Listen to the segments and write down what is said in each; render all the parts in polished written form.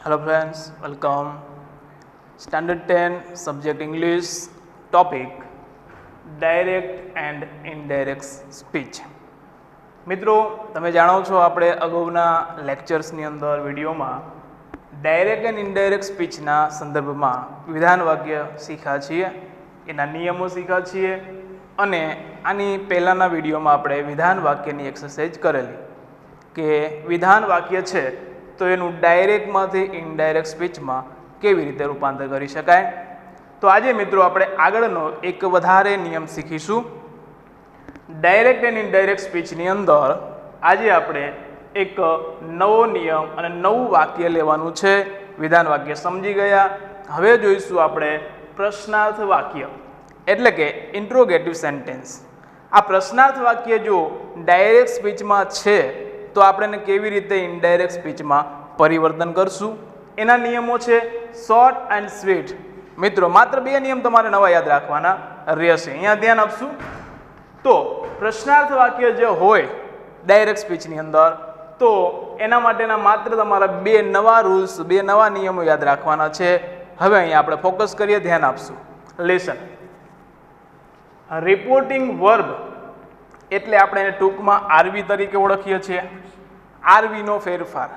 Hello friends, welcome. Standard 10 subject English topic direct and indirect speech. મિત્રો તમે જાણો છો આપણે અગાઉના લેક્ચર્સની અંદર વિડીયોમાં ડાયરેક્ટ એન્ડ ઇનડાયરેક્ટ સ્પીચના સંદર્ભમાં વિધાન વાક્ય શીખ્યા છીએ, એના નિયમો શીખ્યા છીએ અને આની પહેલાંના વિડીયોમાં આપણે વિધાન વાક્યની એક્સરસાઇઝ કરેલી કે વિધાન વાક્ય છે તો એનું ડાયરેક્ટમાંથી ઇનડાયરેક્ટ સ્પીચમાં કેવી રીતે રૂપાંતર કરી શકાય. તો આજે મિત્રો આપણે આગળનો એક વધારે નિયમ શીખીશું. ડાયરેક્ટ એન્ડ ઇનડાયરેક્ટ સ્પીચની અંદર આજે આપણે એક નવો નિયમ અને નવું વાક્ય લેવાનું છે. વિધાન વાક્ય સમજી ગયા. હવે જોઈશું આપણે પ્રશ્નાર્થ વાક્ય એટલે કે ઇન્ટ્રોગેટિવ સેન્ટેન્સ. આ પ્રશ્નાર્થ વાક્ય જો ડાયરેક્ટ સ્પીચમાં છે તો આપણે એને કેવી રીતે ઇનડાયરેક્ટ સ્પીચમાં પરિવર્તન કરશું, એના નિયમો છે શોર્ટ એન્ડ સ્વીટ. મિત્રો માત્ર બે નિયમ તમારે નવા યાદ રાખવાના રહેશે. અહીંયા ધ્યાન આપશું તો પ્રશ્નાર્થ વાક્ય જે હોય ડાયરેક્ટ સ્પીચની અંદર તો એના માટેના માત્ર તમારા બે નવા રૂલ્સ, બે નવા નિયમો યાદ રાખવાના છે. હવે અહીંયા આપણે ફોકસ કરીએ, ધ્યાન આપશું. લેસન રિપોર્ટિંગ વર્બ એટલે આપણે એને ટૂંકમાં આરવી તરીકે ઓળખીએ છીએ. આરવીનો ફેરફાર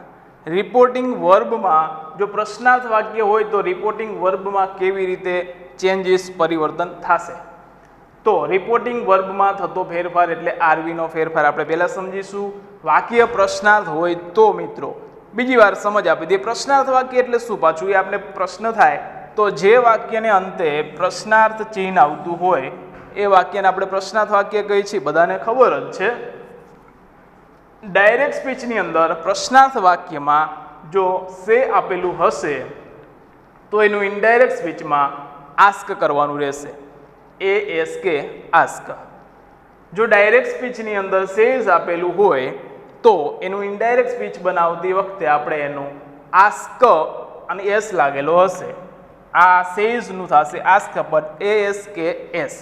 રિપોર્ટિંગ વર્બમાં જો પ્રશ્નાર્થ વાક્ય હોય તો રિપોર્ટિંગ વર્બમાં કેવી રીતે ચેન્જીસ પરિવર્તન થશે. તો રિપોર્ટિંગ વર્બમાં થતો ફેરફાર એટલે આરવીનો ફેરફાર આપણે પહેલાં સમજીશું. વાક્ય પ્રશ્નાર્થ હોય તો મિત્રો બીજી વાર સમજ આપી દઈએ. પ્રશ્નાર્થ વાક્ય એટલે શું? પાછું એ આપણે પ્રશ્ન થાય તો જે વાક્યને અંતે પ્રશ્નાર્થ ચિહ્ન આવતું હોય એ વાક્યને આપણે પ્રશ્નાર્થ વાક્ય કહીએ છીએ, બધાને ખબર જ છે. ડાયરેક્ટ સ્પીચની અંદર પ્રશ્નાર્થ વાક્યમાં જો સે આપેલું હશે તો એનું ઇનડાયરેક્ટ સ્પીચમાં આસ્ક કરવાનું રહેશે. ASK ask. જો ડાયરેક્ટ સ્પીચની અંદર સેઝ આપેલું હોય તો એનું ઇનડાયરેક્ટ સ્પીચ બનાવતી વખતે આપણે એનું આસ્ક અને એસ લાગેલો હશે. આ સેઝનું થશે આસ્ક પર ASKS.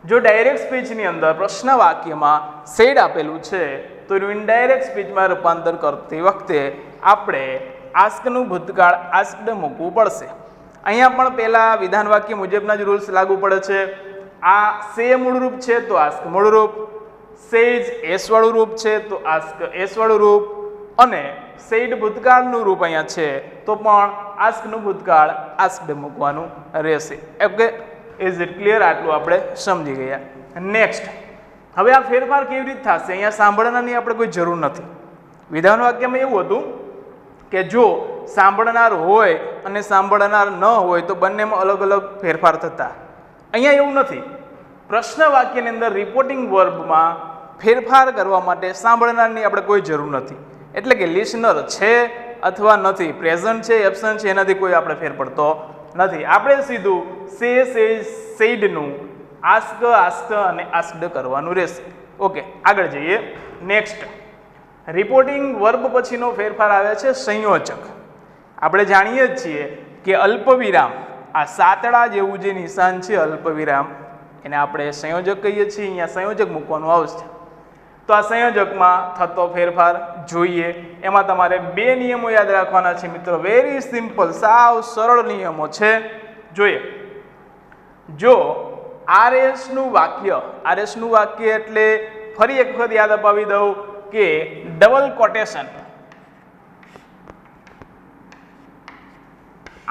જો ડાયરેક્ટ સ્પીચની અંદર પ્રશ્ન વાક્યમાં સેડ આપેલું છે તો એનું ઇનડાયરેક્ટ સ્પીચમાં રૂપાંતર કરતી વખતે આપણે આસ્કનું ભૂતકાળ આસ્કડ મૂકવું પડશે. અહીંયા પણ પહેલાં વિધાન વાક્ય મુજબના જ રૂલ્સ લાગુ પડે છે. આ સે મૂળરૂપ છે તો આસ્ક મૂળરૂપ, સેજ એસવાળું રૂપ છે તો આસ્ક એસવાળું રૂપ, અને સેડ ભૂતકાળનું રૂપ અહીંયા છે તો પણ આસ્કનું ભૂતકાળ આસ્કડ મૂકવાનું રહેશે. Okay, is it clear? આટલું આપણે સમજી ગયા. નેક્સ્ટ, હવે આ ફેરફાર કેવી રીતે થશે? અહીંયા સાંભળનારની આપણે કોઈ જરૂર નથી. વિધાન વાક્યમાં એવું હતું કે જો સાંભળનાર હોય અને સાંભળનાર ન હોય તો બંનેમાં અલગ અલગ ફેરફાર થતા. અહીંયા એવું નથી. પ્રશ્ન વાક્યની અંદર રિપોર્ટિંગ વર્બમાં ફેરફાર કરવા માટે સાંભળનારની આપણે કોઈ જરૂર નથી. એટલે કે લિસનર છે અથવા નથી, પ્રેઝન્ટ છે એબસન્ટ છે, એનાથી કોઈ આપણે ફેર પડતો નથી. આપણે સીધું સેડનું આસ્ક અને આસ્કડ કરવાનું રહેશે. ઓકે, આગળ જઈએ. નેક્સ્ટ, રિપોર્ટિંગ વર્બ પછીનો ફેરફાર આવે છે સંયોજક. આપણે જાણીએ જ છીએ કે અલ્પવિરામ, આ સાતડા જેવું જે નિશાન છે અલ્પવિરામ, એને આપણે સંયોજક કહીએ છીએ. અહીંયા સંયોજક મૂકવાનું આવશે. તો આ સંયોજકમાં થતો ફેરફાર જોઈએ. એમાં તમારે બે નિયમો યાદ રાખવાના છે મિત્રો. વેરી સિમ્પલ, સાવ સરળ નિયમો છે. જોઈએ, જો આરએસનું વાક્ય એટલે ફરી એક વખત યાદ અપાવી દઉં કે ડબલ કોટેશન,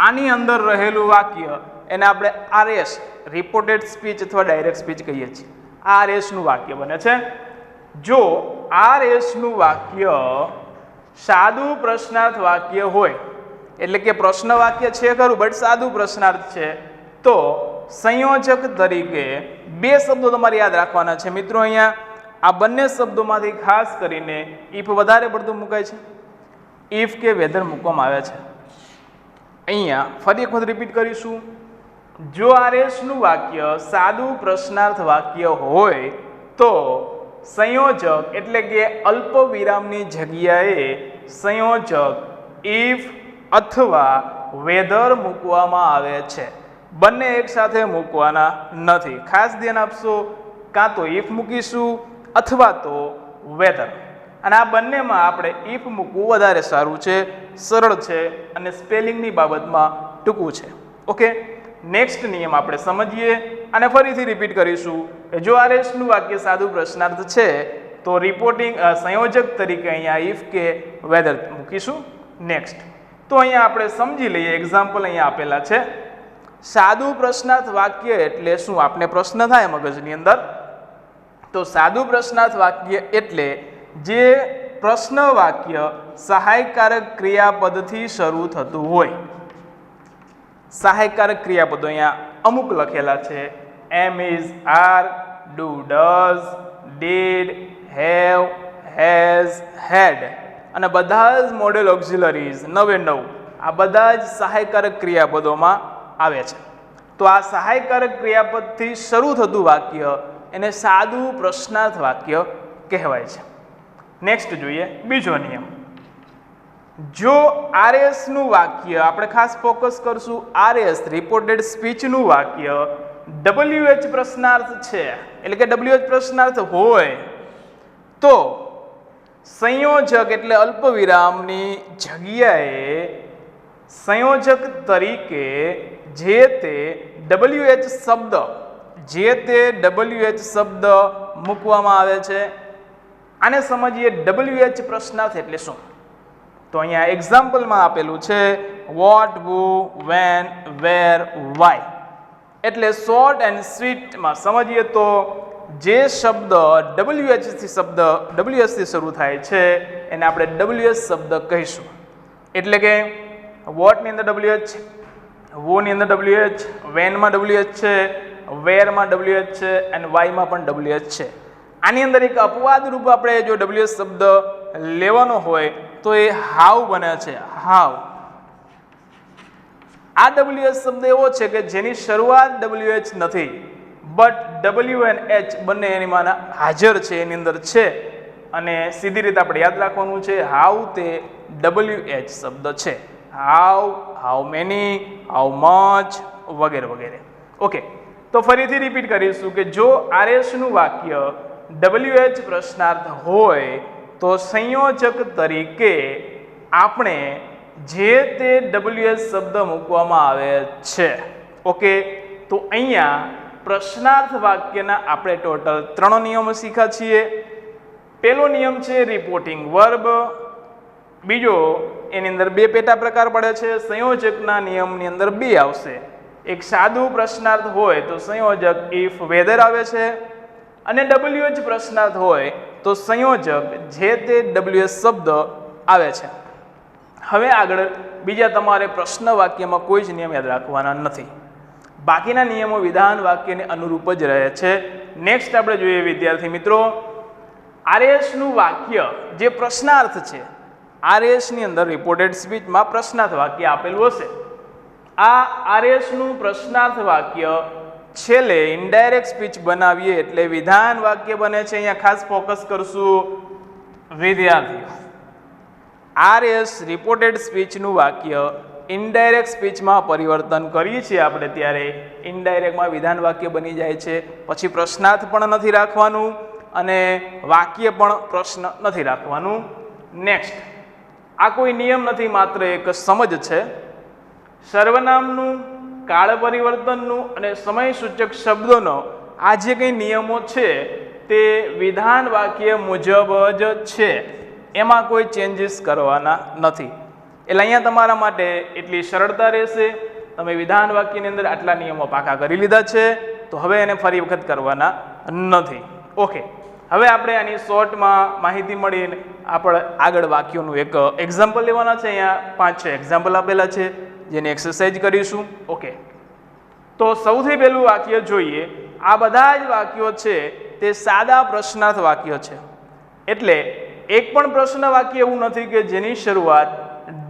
આની અંદર રહેલું વાક્ય એને આપણે આરએસ રિપોર્ટેડ સ્પીચ અથવા ડાયરેક્ટ સ્પીચ કહીએ છીએ. આરએસનું વાક્ય બને છે. જો આરએસનું વાક્ય સાદું પ્રશ્નાર્થ વાક્ય હોય એટલે કે પ્રશ્ન વાક્ય છે ખરું બટ સાદું પ્રશ્નાર્થ છે તો સંયોજક તરીકે બે શબ્દો તમારે યાદ રાખવાના છે મિત્રો. અહીંયા આ બંને શબ્દોમાંથી ખાસ કરીને ઇફ વધારે પડતું મુકાય છે, ઇફ કે વેધર મૂકવામાં આવે છે. અહીંયા ફરી એક વખત રિપીટ કરીશું. જો આરએસનું વાક્ય સાદું પ્રશ્નાર્થ વાક્ય હોય તો સંયોજક એટલે કે અલ્પ વિરામની જગ્યાએ સંયોજક ઇફ અથવા વેધર મૂકવામાં આવે છે. બંને એકસાથે મૂકવાના નથી. ખાસ ધ્યાન આપશો, કાં તો ઇફ મૂકીશું અથવા તો વેધર. અને આ બંનેમાં આપણે ઇફ મૂકવું વધારે સારું છે, સરળ છે અને સ્પેલિંગની બાબતમાં ટૂંકું છે. ઓકે, નેક્સ્ટ નિયમ આપણે સમજીએ અને ફરીથી રિપીટ કરીશું કે જો આરએસનું વાક્ય સાદું પ્રશ્નાર્થ છે તો રિપોર્ટિંગ સંયોજક તરીકે અહીંયા ઇફ કે વેધર મૂકીશું. નેક્સ્ટ તો અહીંયા આપણે સમજી લઈએ, એક્ઝામ્પલ અહીંયા આપેલા છે. સાદું પ્રશ્નાર્થ વાક્ય એટલે શું? આપને પ્રશ્ન થાય મગજની અંદર, તો સાદું પ્રશ્નાર્થ વાક્ય એટલે જે પ્રશ્ન વાક્ય સહાયકારક ક્રિયાપદથી શરૂ થતું હોય. સહાયકારક ક્રિયાપદો અહીંયા અમુક લખેલા છે, am, is, are, do, does, did, have, has, had અને બધા જ મોડેલ ઓક્ઝિલરીઝ 99 આ બધા જ સહાયકારક ક્રિયાપદોમાં આવે છે. તો આ સહાયકારક ક્રિયાપદથી શરૂ થતું વાક્ય એને સાદું પ્રશ્નાર્થ વાક્ય કહેવાય છે. નેક્સ્ટ જોઈએ બીજો નિયમ. જો આરએસનું વાક્ય, આપણે ખાસ ફોકસ કરશું આરએસ રિપોર્ટેડ સ્પીચનું વાક્ય WH પ્રશ્નાર્થ છે, એટલે કે WH પ્રશ્નાર્થ હોય તો સંયોજક એટલે અલ્પવિરામની જગ્યાએ સંયોજક તરીકે જે તે WH શબ્દ મૂકવામાં આવે છે. આને સમજીએ, WH પ્રશ્નાર્થ એટલે શું? તો અહીંયા એક્ઝામ્પલમાં આપેલું છે વોટ, હુ, વેન, વેર, વાય. એટલે શોર્ટ એન્ડ સ્વીટમાં સમજીએ તો જે શબ્દ WH થી શરૂ થાય છે એને આપણે WH શબ્દ કહીશું. એટલે કે વોટની અંદર WH, વુની અંદર WH, વેનમાં WH છે, વેરમાં WH છે અને વાયમાં પણ WH છે. આની અંદર એક અપવાદ રૂપ આપણે જો WH શબ્દ લેવાનો હોય તો એ હાવ બને છે, હાવ. આ WH શબ્દ એવો છે કે જેની શરૂઆત WH નથી, બટ W and H બંને એનીમાં હાજર છે, એની અંદર છે અને સીધી રીતે આપણે યાદ રાખવાનું છે હાવ તે WH શબ્દ છે. હાવ, હાઉ મેની, હાઉ મચ વગેરે વગેરે. ઓકે, તો ફરીથી રિપીટ કરીશું કે જો આરએસનું વાક્ય WH પ્રશ્નાર્થ હોય તો સંયોજક તરીકે આપણે જે તે WH શબ્દ મૂકવામાં આવે છે. ઓકે, તો અહીંયા પ્રશ્નાર્થ વાક્યના આપણે ટોટલ 3 નિયમો શીખ્યા છીએ. પહેલો નિયમ છે રિપોર્ટિંગ વર્બ. બીજો એની અંદર 2 પેટા પ્રકાર પડે છે. સંયોજકના નિયમની અંદર 2 આવશે. એક સાદું પ્રશ્નાર્થ હોય તો સંયોજક ઇફ વેધર આવે છે અને WH પ્રશ્નાર્થ હોય તો સંયોજક જે તે WH શબ્દ આવે છે. હવે આગળ બીજા તમારે પ્રશ્ન વાક્યમાં કોઈ જ નિયમ યાદ રાખવાના નથી. બાકીના નિયમો વિધાન વાક્યને અનુરૂપ જ રહે છે. નેક્સ્ટ આપણે જોઈએ વિદ્યાર્થી મિત્રો, આરએસનું વાક્ય જે પ્રશ્નાર્થ છે, આરએસની અંદર રિપોર્ટેડ સ્પીચમાં પ્રશ્નાર્થ વાક્ય આપેલું હશે. આ આરએસનું પ્રશ્નાર્થ વાક્ય છેલ્લે ઇનડાયરેક્ટ સ્પીચ બનાવીએ એટલે વિધાન વાક્ય બને છે. અહીંયા ખાસ ફોકસ કરશું વિદ્યાર્થીઓ, આરએસ રિપોર્ટેડ સ્પીચનું વાક્ય ઇનડાયરેક્ટ સ્પીચમાં પરિવર્તન કરીએ છીએ આપણે ત્યારે ઇનડાયરેક્ટમાં વિધાન વાક્ય બની જાય છે. પછી પ્રશ્નાર્થ પણ નથી રાખવાનું અને વાક્ય પણ પ્રશ્ન નથી રાખવાનું. નેક્સ્ટ, આ કોઈ નિયમ નથી, માત્ર એક સમજ છે. સર્વનામનું, કાળ પરિવર્તનનું અને સમય સૂચક શબ્દોનો આ જે કંઈ નિયમો છે તે વિધાન વાક્ય મુજબ જ છે, એમાં કોઈ ચેન્જીસ કરવાના નથી. એટલે અહીંયા તમારા માટે એટલી સરળતા રહેશે. તમે વિધાન વાક્યની અંદર આટલા નિયમો પાકા કરી લીધા છે તો હવે એને ફરી વખત કરવાના નથી. ઓકે, હવે આપણે આની શોર્ટમાં માહિતી મળીને આપણે આગળ વાક્યોનું એક એક્ઝામ્પલ લેવાના છે. અહીંયા 5-6 એક્ઝામ્પલ આપેલા છે જેની એક્સરસાઇઝ કરીશું. ઓકે, તો સૌથી પહેલું વાક્ય જોઈએ. આ બધા જ વાક્યો છે તે સાદા પ્રશ્નાર્થ વાક્ય છે. એટલે એક પણ પ્રશ્ન વાક્ય એવું નથી કે જેની શરૂઆત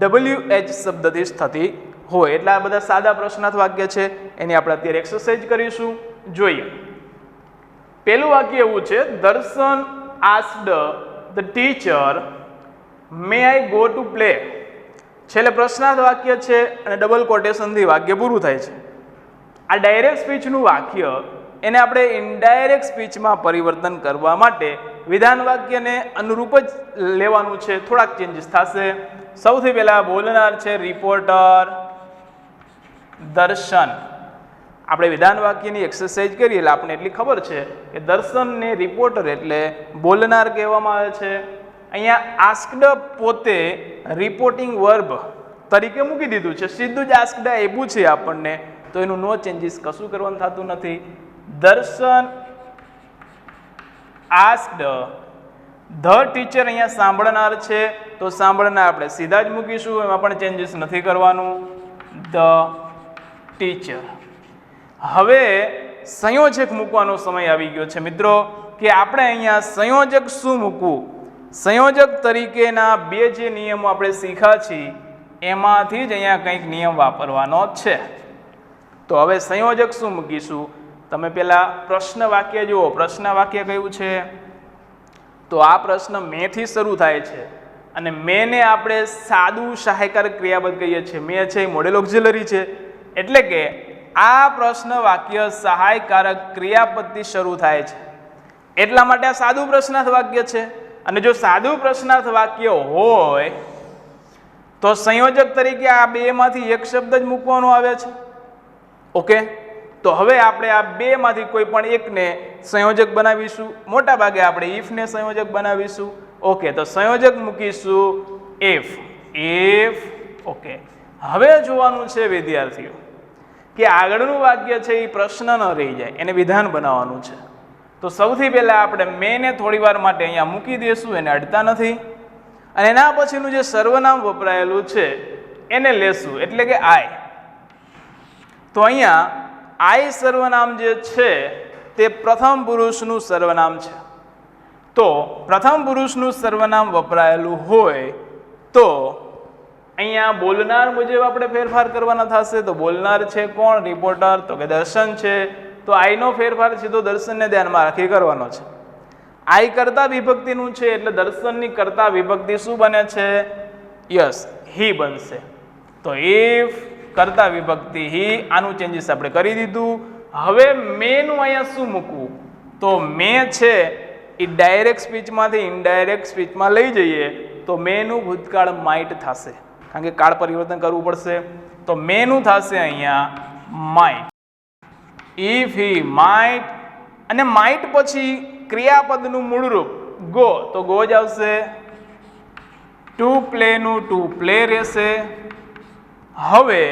WH શબ્દથી થતી હોય. એટલે આ બધા સાદા પ્રશ્નાર્થ વાક્ય છે, એની આપણે અત્યારે એક્સરસાઇઝ કરીશું. જોઈએ, પહેલું વાક્ય એવું છે, દર્શન asked the teacher May I go to play. છેલ્લે પ્રશ્નાર્થ વાક્ય છે અને ડબલ કોટેશનથી વાક્ય પૂરું થાય છે. આ ડાયરેક્ટ સ્પીચનું વાક્ય એને આપણે ઇનડાયરેક્ટ સ્પીચમાં પરિવર્તન કરવા માટે વિધાન વાક્યને અનુરૂપ જ લેવાનું છે, થોડાક ચેન્જીસ થશે. સૌથી પહેલા બોલનાર છે રિપોર્ટર દર્શન. આપણે વિધાન વાક્યની એક્સરસાઇઝ કરીએ એટલે આપણને એટલી ખબર છે કે દર્શનને રિપોર્ટર એટલે બોલનાર કહેવામાં આવે છે. અહીંયા આસ્ક્ડ પોતે રિપોર્ટિંગ વર્બ તરીકે મૂકી દીધું છે, સીધું જ આસ્ક્ડ આપ્યું છે આપણને, તો એનું નો ચેન્જીસ કશું કરવાનું થતું નથી. દર્શન આસ્ક્ડ ધ ટીચર અહીંયા સાંભળનાર છે, તો સાંભળનાર આપણે સીધા જ મૂકીશું, એમાં પણ ચેન્જીસ નથી કરવાનું. The teacher. હવે સંયોજક મૂકવાનો સમય આવી ગયો છે મિત્રો, કે આપણે અહીંયા સંયોજક શું મૂકવું. સંયોજક તરીકેના બે જે નિયમો આપણે શીખ્યા છીએ એમાંથી જ અહીંયા કંઈક નિયમ વાપરવાનો છે. તો હવે સંયોજક શું મૂકીશું. તમે પહેલા પ્રશ્ન વાક્ય જુઓ. પ્રશ્ન વાક્ય કયું છે, તો આ પ્રશ્ન મેથી શરૂ થાય છે અને મેને આપણે સાદું સહાયકારક ક્રિયાપદ કહીએ છીએ. મે છે એ મોડેલ ઓક્ઝિલરી છે, એટલે કે આ પ્રશ્ન વાક્ય સહાયકારક ક્રિયાપદથી શરૂ થાય છે, એટલા માટે આ સાદું પ્રશ્નાર્થ વાક્ય છે. અને જો સાદું પ્રશ્નાર્થ વાક્ય હોય તો સંયોજક તરીકે આ બેમાંથી એક શબ્દ જ મૂકવાનો આવે છે. ઓકે, તો હવે આપણે આ બેમાંથી કોઈ પણ એકને સંયોજક બનાવીશું. મોટા ભાગે આપણે ઇફને સંયોજક બનાવીશું. ઓકે, તો સંયોજક મૂકીશું ઇફ. ઓકે, હવે જોવાનું છે વિદ્યાર્થીઓ કે આગળનું વાક્ય છે એ પ્રશ્ન ન રહી જાય, એને વિધાન બનાવવાનું છે. તો સૌથી પહેલા આપણે મેને થોડી વાર માટે અહીંયા મૂકી દઈશું, એને અડતા નથી. અને એના પછીનું જે સર્વનામ વપરાયેલું છે એને લેશું, એટલે કે આઈ. તો અહીંયા આઈ સર્વનામ જે છે તે પ્રથમ પુરુષનું સર્વનામ છે. તો પ્રથમ પુરુષનું સર્વનામ વપરાયેલું હોય તો અહીંયા બોલનાર મુજબ આપણે ફેરફાર કરવાના થશે. તો બોલનાર છે કોણ? રિપોર્ટર. તો કે દર્શન છે, તો આઈનો ફેરફાર સીધો દર્શનને ધ્યાનમાં રાખી કરવાનો છે. આઈ કર્તા વિભક્તિનું છે એટલે દર્શનની કર્તા વિભક્તિ શું બને છે? યસ, હી બનશે. તો ઇફ કર્તા વિભક્તિ હી, આનું ચેન્જીસ આપણે કરી દીધું. હવે મેનું અહીંયા શું મૂકવું? તો મે છે એ ડાયરેક્ટ સ્પીચમાંથી ઇનડાયરેક્ટ સ્પીચમાં લઈ જઈએ તો મેનું ભૂતકાળ માઇટ થશે, કારણ કે કાળ પરિવર્તન કરવું પડશે. તો મેનું થશે અહીંયા માઇટ. ઇફ હી માઇટ, અને માઇટ પછી ક્રિયાપદનું મૂળરૂપ ગો, તો ગો જ આવશે. ટુ પ્લેનું ટુ પ્લે રહેશે. હવે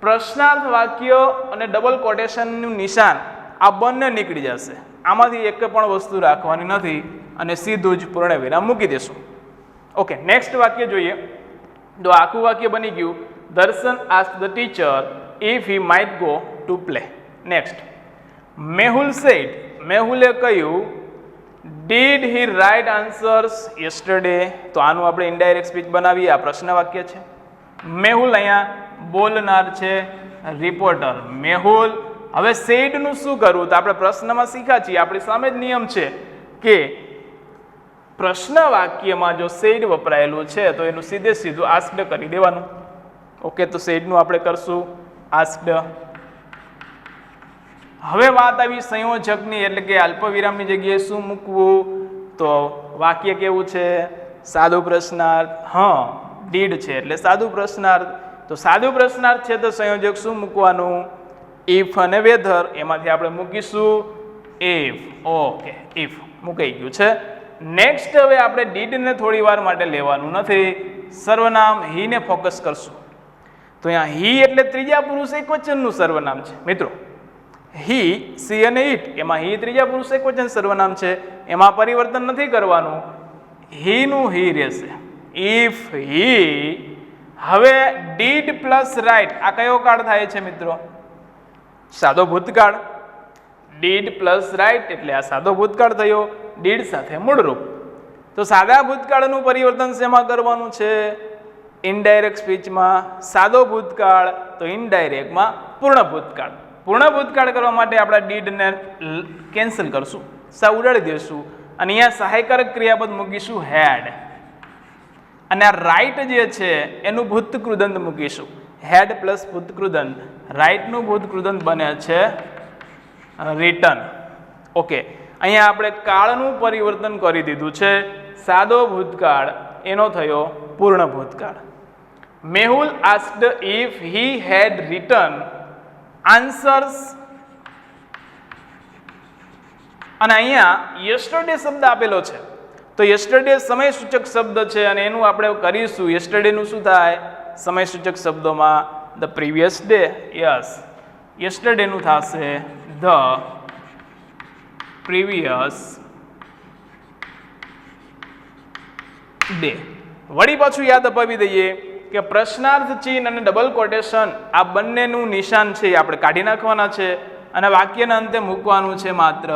પ્રશ્નાર્થ વાક્ય અને ડબલ કોટેશનનું નિશાન આ બંને નીકળી જશે. આમાંથી એક પણ વસ્તુ રાખવાની નથી અને સીધું જ પૂર્ણ વિરામ મૂકી દેશું. ઓકે, નેક્સ્ટ વાક્ય જોઈએ. તો આખું વાક્ય બની ગયું, Darshan asked the teacher if he might go to play. Next, Mehul said, મેહુલે કહ્યું, did he write answers yesterday. તો આનું આપણે ઇનડાયરેક્ટ સ્પીચ બનાવીએ. આ પ્રશ્ન વાક્ય છે. મેહુલ અહીંયા બોલનાર છે, રિપોર્ટર મેહુલ. હવે સેડનું શું કરવું? તો આપણે પ્રશ્નમાં શીખ્યા છીએ, આપણી સામે જ નિયમ છે કે પ્રશ્ન વાક્યમાં જો સેડ વપરાયેલું છે તો એનું સીધે સીધું આસ્ક્ડ કરી દેવાનું. ઓકે, તો સેડનું આપણે કરશું આસ્ક્ડ. હવે વાત આવી સંયોજકની, એટલે કે અલ્પવિરામની જગ્યાએ શું મૂકવું? તો વાક્ય કેવું છે? સાદું પ્રશ્નાર્થ. હા, ડીડ છે એટલે સાદું પ્રશ્નાર્થ. તો સાદું પ્રશ્નાર્થ છે તો સંયોજક શું મૂકવાનું? ઇફ અને વેધર. એમાંથી આપણે મૂકીશું ઇફ. ઓકે, ઇફ મૂકાઈ ગયું છે. નેક્સ્ટ, હવે આપણે ડીડને થોડી વાર માટે લેવાનું નથી, સર્વનામ હીને ફોકસ કરશું. તો અહીંયા હી એટલે ત્રીજા પુરુષ એકવચનનું સર્વનામ છે મિત્રો. હી, સી અને ઇટ, એમાં હી ત્રીજા પુરુષ એકવચન સર્વનામ છે, એમાં પરિવર્તન નથી કરવાનું. હીનું હી રહેશે. If he. હવે ડીડ પ્લસ રાઇટ, આ કયો કાળ થાય છે મિત્રો? સાદો ભૂતકાળ. ડીડ પ્લસ રાઇટ એટલે આ સાદો ભૂતકાળ થયો, ડીડ સાથે મૂળરૂપ. તો સાદા ભૂતકાળનું પરિવર્તન શેમાં કરવાનું છે? ઇનડાયરેક્ટ સ્પીચમાં. સાદો ભૂતકાળ તો ઇનડાયરેક્ટમાં પૂર્ણ ભૂતકાળ. પૂર્ણ ભૂતકાળ કરવા માટે આપણે ડીડને કેન્સલ કરશું, સા ઉડાડી દઈશું અને અહીંયા સહાયકારક ક્રિયાપદ મૂકીશું હેડ. અને આ રાઇટ જે છે એનું ભૂતકૃદંત મૂકીશું. હેડ પ્લસ ભૂતકૃદંત, રાઇટનું ભૂતકૃદંત બને છે રિટર્ન. ઓકે, અહીંયા આપણે કાળનું પરિવર્તન કરી દીધું છે. સાદો ભૂતકાળ એનો થયો પૂર્ણ ભૂતકાળ. Mehul asked if he had written answers, અને અહીંયા યસ્ટરડે શબ્દ આપેલો છે તો યસ્ટરડે સમય સૂચક શબ્દ છે અને એનું આપણે કરીશું. યસ્ટરડે નું શું થાય સમય સૂચક શબ્દોમાં? The previous day. Yes, yesterday નું થશે ધ પ્રીવિયસ ડે. વળી પાછું યાદ અપાવી દઈએ કે પ્રશ્નાર્થ ચિહ્ન અને ડબલ કોટેશન આ બંનેનું નિશાન છે એ આપણે કાઢી નાખવાના છે અને વાક્યના અંતે મૂકવાનું છે માત્ર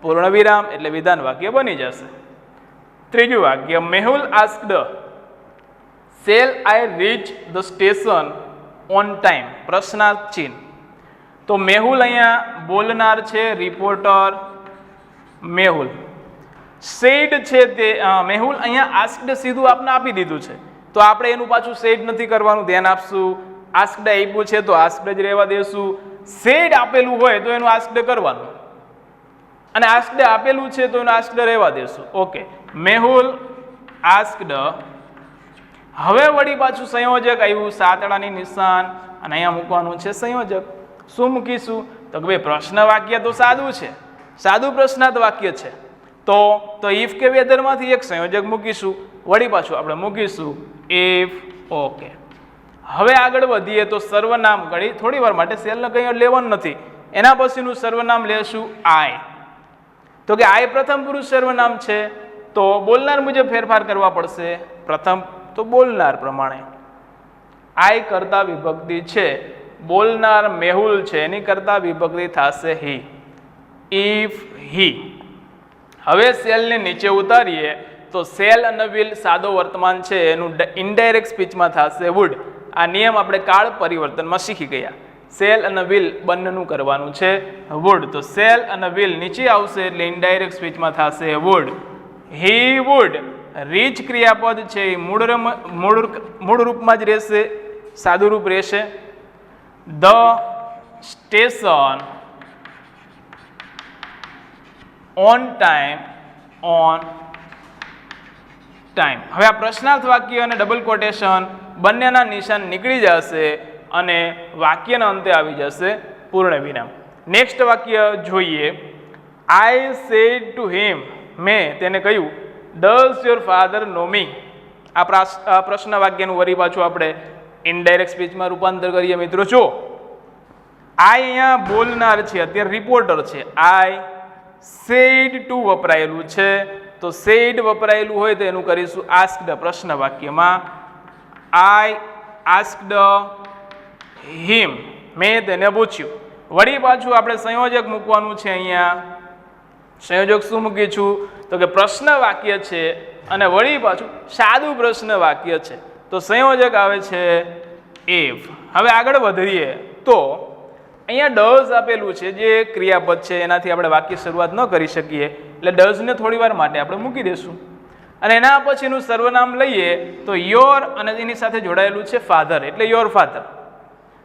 પૂર્ણ વિરામ, એટલે વિધાન વાક્ય બની જશે. ત્રીજું વાક્ય, Mehul asked shall I reach the station on time? પ્રશ્નાર્થ ચિહ્ન. તો મેહુલ અહીંયા બોલનાર છે, રિપોર્ટર મેહુલ. સેડ છે તે મેહુલ અહીંયા આસ્ક્ડ સીધું આપને આપી દીધું છે તો આપણે એનું પાછું સેડ નથી કરવાનું, ધ્યાન આપશું. આસ્ક્ડ આપ્યું છે તો આસ્ક્ડ જ રહેવા દેશું. સેડ આપેલું હોય તો એનું આસ્ક્ડ કરવાનું અને આસ્ક્ડ આપેલું છે તો એનું આસ્ક્ડ રહેવા દેશું. Okay, Mehul asked. હવે વળી પાછું સંયોજક આવ્યું, સાતડાની નિશાન, અને અહીંયા મૂકવાનું છે સંયોજક. શું મૂકીશું? તો કે ભાઈ પ્રશ્ન વાક્ય તો સાદું છે, સાદું પ્રશ્નાર્થ વાક્ય છે તો ઇફ કે વેધરમાંથી એક સંયોજક મૂકીશું. વળી પાછું આપણે મૂકીશું ઇફ. ઓકે, હવે આગળ વધીએ તો સર્વનામ. ઘડી થોડી વાર માટે સેલને કંઈ લેવાનું નથી, એના પછીનું સર્વનામ લેશું આઈ. તો કે આઈ પ્રથમ પુરુષ સર્વનામ છે તો બોલનાર મુજબ ફેરફાર કરવા પડશે. પ્રથમ તો બોલનાર પ્રમાણે આઈ કરતા વિભક્તિ છે, બોલનાર મેહુલ છે એની કરતા વિભક્તિ થશે હી. If he. હવે સેલને નીચે ઉતારીએ તો સેલ અને વિલ સાદો વર્તમાન છે એનું ઇનડાયરેક્ટ સ્પીચમાં થશે વુડ. આ નિયમ આપણે કાળ પરિવર્તનમાં શીખી ગયા. સેલ અને વિલ બંનેનું કરવાનું છે વુડ. તો સેલ અને વિલ નીચે આવશે એટલે ઇનડાયરેક્ટ સ્પીચમાં થશે વુડ. He would. રીચ ક્રિયાપદ છે એ મૂળ રૂપમાં જ રહેશે, સાદું રૂપ રહેશે. The station on time. હવે આ પ્રશ્નાર્થ વાક્ય અને ડબલ કોટેશન બંનેના નિશાન નીકળી જશે અને વાક્યના અંતે આવી જશે પૂર્ણ વિરામ. નેક્સ્ટ વાક્ય જોઈએ. I said to him. મેં તેને કહ્યું ડઝ યોર ફાધર નો મી? આ પ્રશ્ન વાક્યનું વરી પાછું આપણે ઇનડાયરેક્ટ સ્પીચમાં રૂપાંતર કરીએ મિત્રો. જો આઈ અહીંયા બોલનાર છે, અત્યારે રિપોર્ટર છે. આઈ સેડ ટુ વપરાયેલું છે તો સેડ વપરાયેલું હોય તો એનું કરીશું આસ્ક્ડ પ્રશ્ન વાક્યમાં. આઈ આસ્ક્ડ હિમ. મેં તેને પૂછ્યું. વળી પાછું આપણે સંયોજક મૂકવાનું છે. અહીંયા સંયોજક શું મૂકીશું? તો કે પ્રશ્ન વાક્ય છે અને વળી પાછું સાદું પ્રશ્ન વાક્ય છે તો સંયોજક આવે છે ઇફ. હવે આગળ વધીએ તો અહીંયા ડઝ આપેલું છે જે ક્રિયાપદ છે એનાથી આપણે વાક્ય શરૂઆત ન કરી શકીએ એટલે ડઝને થોડી વાર માટે આપણે મૂકી દઈશું અને એના પછીનું સર્વનામ લઈએ તો યોર અને એની સાથે જોડાયેલું છે ફાધર એટલે યોર ફાધર.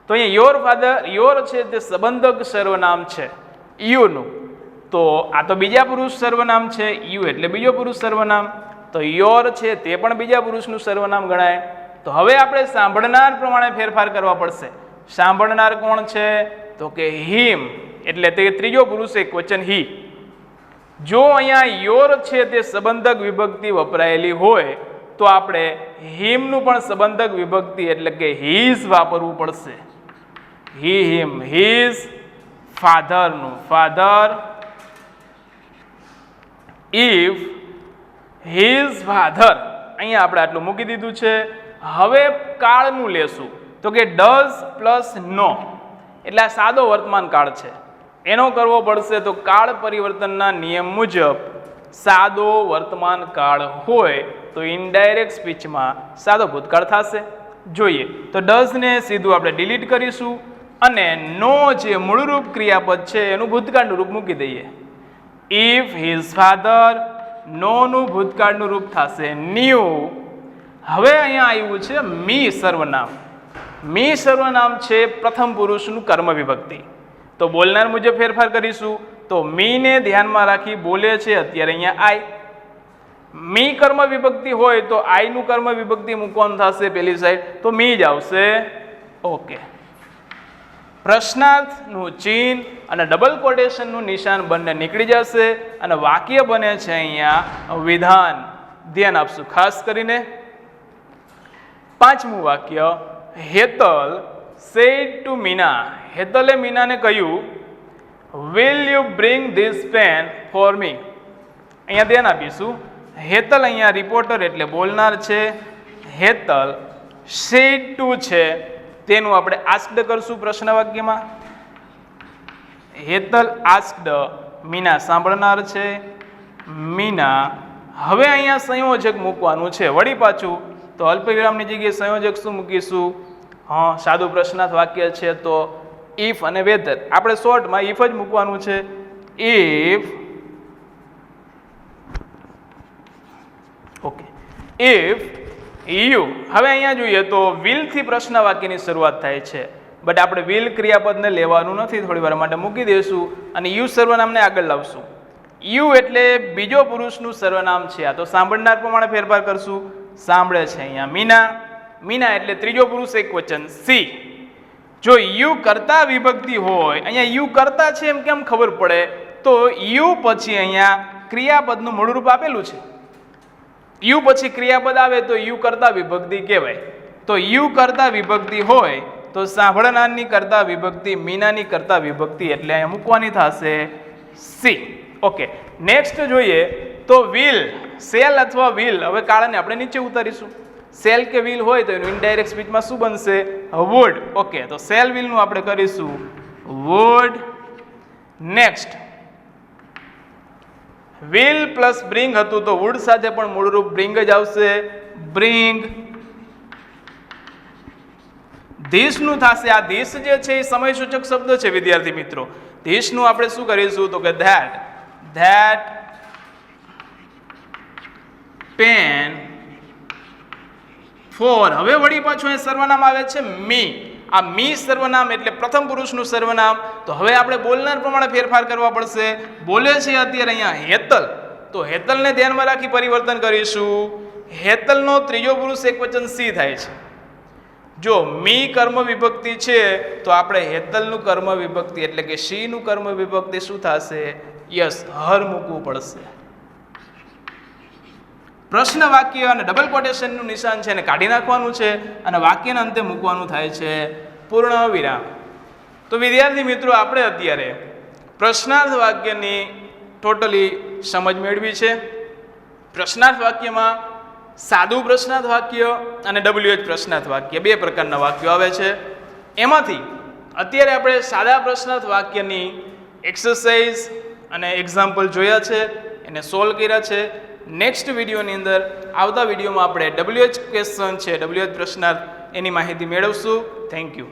તો અહીંયા યોર ફાધર, યોર છે તે સંબંધક સર્વનામ છે યુનું. તો આ તો બીજા પુરુષ સર્વનામ છે, યુ એટલે બીજો પુરુષ સર્વનામ. તો યોર છે તે પણ બીજા પુરુષનું સર્વનામ ગણાય. તો હવે આપણે સાંભળનાર પ્રમાણે ફેરફાર કરવા પડશે. સાંભળનાર કોણ છે? તો કે હિમ એટલે તે ત્રીજો પુરુષ એક વચન હી. જો અહીંયા યોર છે તે સંબંધક વિભક્તિ વપરાયેલી હોય તો આપણે હિમનું પણ સંબંધક વિભક્તિ એટલે કે હીઝ વાપરવું પડશે. He him, his. ફાધરનું ફાધર. If his father. અહીંયા આપણે આટલું મૂકી દીધું છે. હવે કાળનું લેશું તો કે ડઝ પ્લસ નો એટલે આ સાદો વર્તમાન કાળ છે એનો કરવો પડશે. તો કાળ પરિવર્તનના નિયમ મુજબ સાદો વર્તમાન કાળ હોય તો ઇનડાયરેક્ટ સ્પીચમાં સાદો ભૂતકાળ થશે. જોઈએ તો ડઝને સીધું આપણે ડિલીટ કરીશું અને નો જે મૂળરૂપ ક્રિયાપદ છે એનું ભૂતકાળનું રૂપ મૂકી દઈએ. If his father. નોનું ભૂતકાળનું રૂપ થશે ન્યુ. હવે અહીંયા આવ્યું છે મી સર્વનામ. મી સર્વનામ છે પ્રથમ પુરુષનું કર્મ વિભક્તિ. તો બોલનાર મુજબ ફેરફાર કરીશું. તો મીને ધ્યાનમાં રાખી બોલે છે અત્યારે અહીંયા આઈ. મી કર્મ વિભક્તિ હોય તો આઈ નું કર્મ વિભક્તિ મૂકવાનું થશે પેલી સાઈડ, તો મી જ આવશે. ઓકે. પ્રશ્નાર્થનું ચિહ્ન અને ડબલ કોટેશનનું નિશાન બંને નીકળી જશે અને વાક્ય બને છે અહીંયા વિધાન. ધ્યાન આપશું ખાસ કરીને. પાંચમું વાક્ય, હેતલ સેડ ટુ મીના. હેતલે મીનાને કહ્યું, will you bring this pen for me. અહીંયા ધ્યાન આપીશું. હેતલ અહીંયા રિપોર્ટર એટલે બોલનાર છે. હેતલ સેડ ટુ છે તેનું આપણે આસ્ક્ડ કરશું પ્રશ્ન વાક્યમાં. હેતલ આસ્ક્ડ, મીના સાંભળનાર છે. મીના, હવે અહીંયા સંયોજક મૂકવાનું છે વળી પાછું, તો અલ્પવિરામની જગ્યાએ સંયોજક શું મૂકીશું? હા, સાદું પ્રશ્નાર્થ વાક્ય છે તો ઇફ અને વેધર. આપણે શોર્ટમાં ઇફ જ મૂકવાનું છે. If, okay, if you. હવે અહીંયા જોઈએ તો વિલ થી પ્રશ્ન વાક્યની શરૂઆત થાય છે, બટ આપણે વિલ ક્રિયાપદને લેવાનું નથી, થોડી વાર માટે મૂકી દઈશું અને યુ સર્વનામને આગળ લાવશું. યુ એટલે બીજો પુરુષનું સર્વનામ છે, આ તો સાંભળનાર પ્રમાણે ફેરફાર કરશું. સાંભળે છે અહીંયા મીના. મીના એટલે ત્રીજો પુરુષ એકવચન સી. જો યુ કરતા વિભક્તિ હોય, અહીંયા યુ કરતા છે એમ કેમ ખબર પડે? તો યુ પછી અહીંયા ક્રિયાપદનું મૂળરૂપ આપેલું છે. યુ પછી ક્રિયાપદ આવે તો યુ કરતા વિભક્તિ કહેવાય. તો યુ કરતા વિભક્તિ હોય તો સાંભળનારની કરતા વિભક્તિ મીનાની કરતા વિભક્તિ એટલે અહીંયા મૂકવાની થશે સી. ઓકે, નેક્સ્ટ જોઈએ તો વિલ, સેલ અથવા વિલ. હવે કાળાને આપણે નીચે ઉતારીશું. સેલ કે વિલ હોય તો એનું ઇનડાયરેક્ટ સ્પીચમાં શું બનશે? વુડ. ઓકે, તો સેલ વિલ નું આપણે કરીશું would. Next, will plus bring હતું તો વુડ સાથે પણ મૂળરૂપ બ્રિંગ જ આવશે. બ્રિંગ. ધીસ નું થશે, આ ધીસ જે છે એ સમયસૂચક શબ્દ છે વિદ્યાર્થી મિત્રો. ધીસ નું આપણે શું કરીશું તો કે ધેટ. That pen four. હવે વળી પાછું એ સર્વનામ આવે છે મી. આ મી સર્વનામ એટલે પ્રથમ પુરુષનું સર્વનામ. તો હવે આપણે બોલનાર પ્રમાણે ફેરફાર કરવા પડશે. બોલે છે અત્યારે અહીંયા હેતલ, તો હેતલને ધ્યાનમાં રાખી પરિવર્તન કરીશું. હેતલનો ત્રીજો પુરુષ એકવચન સી થાય છે. જો મી કર્મ વિભક્તિ છે તો આપણે હેતલનું કર્મ વિભક્તિ એટલે કે સી નું કર્મ વિભક્તિ શું થશે? યસ, હર મૂકવું પડશે. પ્રશ્ન વાક્ય અને ડબલ કોટેશનનું નિશાન છે એને કાઢી નાખવાનું છે અને વાક્યના અંતે મૂકવાનું થાય છે પૂર્ણ વિરામ. તો વિદ્યાર્થી મિત્રો, આપણે અત્યારે પ્રશ્નાર્થ વાક્યની ટોટલી સમજ મેળવી છે. પ્રશ્નાર્થ વાક્યમાં સાદું પ્રશ્નાર્થ વાક્ય અને WH પ્રશ્નાર્થ વાક્ય બે પ્રકારના વાક્યો આવે છે. એમાંથી અત્યારે આપણે સાદા પ્રશ્નાર્થ વાક્યની એક્સરસાઇઝ અને એક્ઝામ્પલ જોયા છે, એને સોલ્વ કર્યા છે. નેક્સ્ટ વિડીયોની અંદર, આવતા વિડીયોમાં આપણે WH ક્વેશ્ચન છે, WH પ્રશ્નાર્થ એની માહિતી મેળવશું. Thank you.